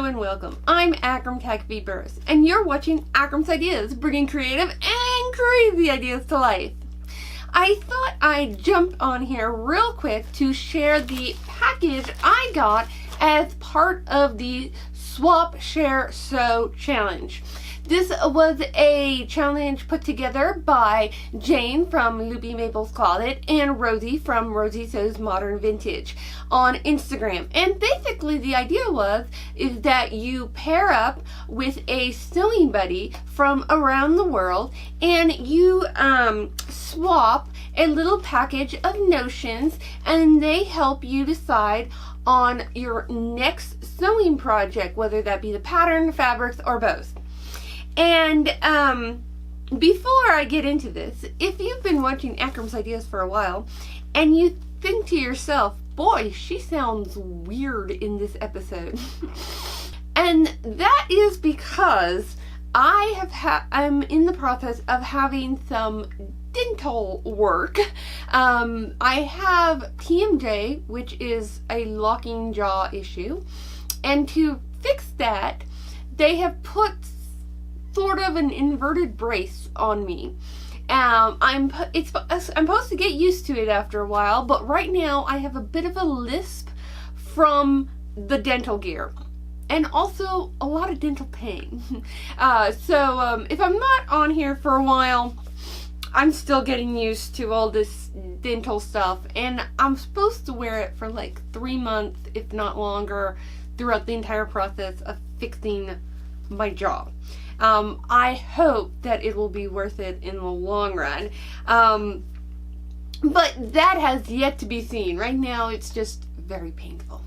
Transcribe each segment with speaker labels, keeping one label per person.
Speaker 1: Hello and welcome. I'm Akram Tech Burris, and you're watching Akram's Ideas, bringing creative and crazy ideas to life. I thought I'd jump on here real quick to share the package I got as part of the Swap, Share, Sew challenge. This was a challenge put together by Jane from Loopy Maple's Closet and Rosie from Rosie Sews Modern Vintage on Instagram. And basically the idea is that you pair up with a sewing buddy from around the world and you swap a little package of notions, and they help you decide on your next sewing project, whether that be the pattern, fabrics, or both. And before I get into this, if you've been watching Akram's Ideas for a while and you think to yourself, boy, she sounds weird in this episode. And that is because I'm in the process of having some dental work. I have TMJ, which is a locking jaw issue, and to fix that, they have put sort of an inverted brace on me. I'm supposed to get used to it after a while, but right now I have a bit of a lisp from the dental gear and also a lot of dental pain. So if I'm not on here for a while, I'm still getting used to all this dental stuff, and I'm supposed to wear it for like 3 months, if not longer, throughout the entire process of fixing my jaw. I hope that it will be worth it in the long run. But that has yet to be seen. Right now it's just very painful.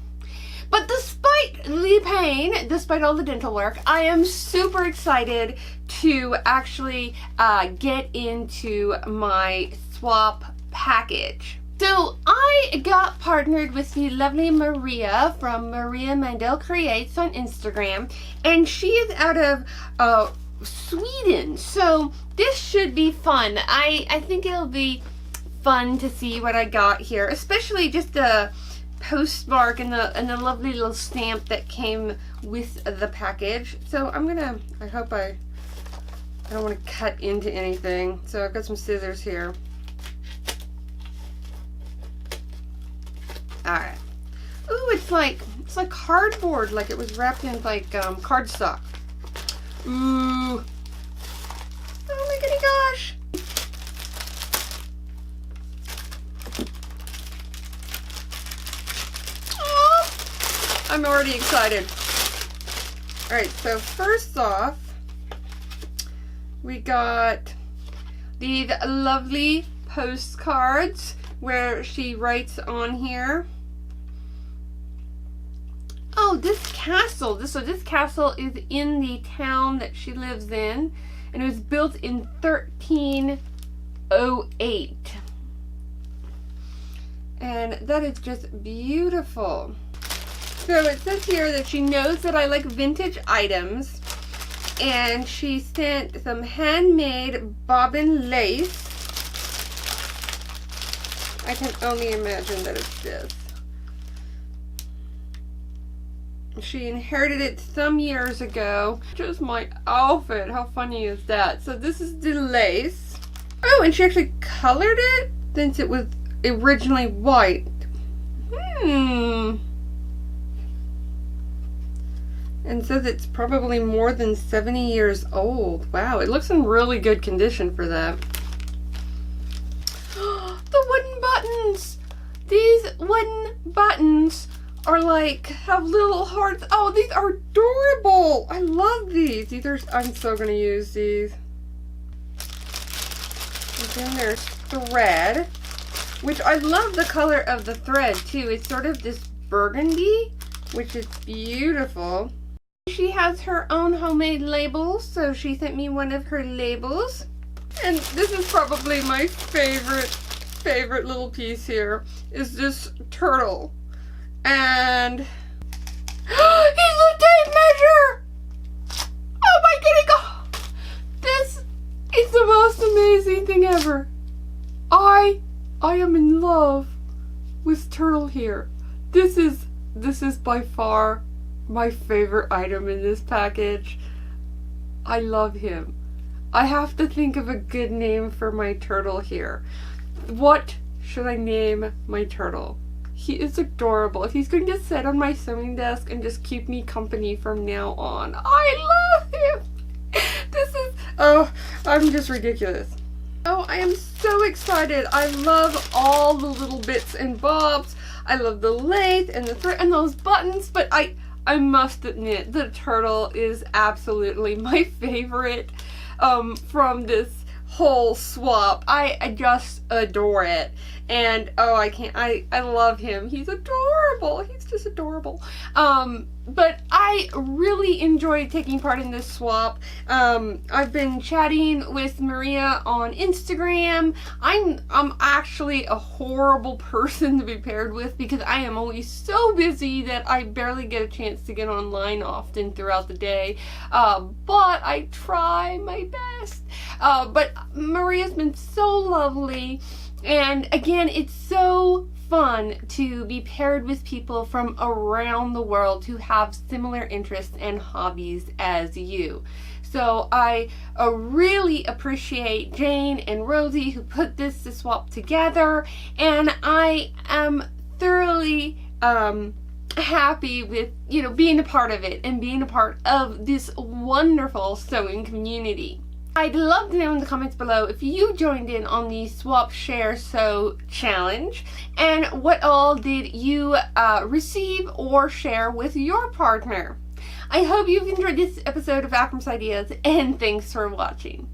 Speaker 1: But despite the pain, despite all the dental work, I am super excited to actually get into my swap package. So I got partnered with the lovely Maria from Maria Mandel Creates on Instagram, and she is out of Sweden. So this should be fun. I think it'll be fun to see what I got here, especially just the postmark and the lovely little stamp that came with the package. So I hope I don't want to cut into anything. So I've got some scissors here. Alright. Ooh, it's like cardboard, like it was wrapped in like cardstock. Ooh. Oh my goody gosh. Oh, I'm already excited. Alright, so first off, we got these lovely postcards where she writes on here. Oh, this castle. This castle is in the town that she lives in, and it was built in 1308. And that is just beautiful. So it says here that she knows that I like vintage items, and she sent some handmade bobbin lace. I can only imagine that it's this. She inherited it some years ago. Just my outfit. How funny is that? So this is the lace. Oh, and she actually colored it since it was originally white. And says it's probably more than 70 years old. Wow, it looks in really good condition for that. The wooden buttons! These wooden buttons are like, have little hearts. Oh, these are adorable! I love these. I'm so gonna use these. And then there's thread, which I love the color of the thread too. It's sort of this burgundy, which is beautiful. She has her own homemade labels, so she sent me one of her labels. And this is probably my favorite little piece here, is this turtle. And he's a tape measure! Oh my goodness! God. This is the most amazing thing ever. I am in love with turtle here. This is by far my favorite item in this package. I love him. I have to think of a good name for my turtle here. What should I name my turtle? He is adorable. He's going to sit on my sewing desk and just keep me company from now on. I love him. This is, oh, I'm just ridiculous. Oh, I am so excited. I love all the little bits and bobs. I love the lathe and the thread and those buttons, but I must admit the turtle is absolutely my favorite from this whole swap. I just adore it. And oh, I love him. He's adorable. He's just adorable. But I really enjoyed taking part in this swap. I've been chatting with Maria on Instagram. I'm actually a horrible person to be paired with because I am always so busy that I barely get a chance to get online often throughout the day. But I try my best. But Maria's been so lovely. And again, it's so fun to be paired with people from around the world who have similar interests and hobbies as you. So I really appreciate Jane and Rosie who put this swap together, and I am thoroughly happy with, you know, being a part of it and being a part of this wonderful sewing community. I'd love to know in the comments below if you joined in on the Swap Share Sew challenge and what all did you receive or share with your partner. I hope you've enjoyed this episode of Akram's Ideas, and thanks for watching.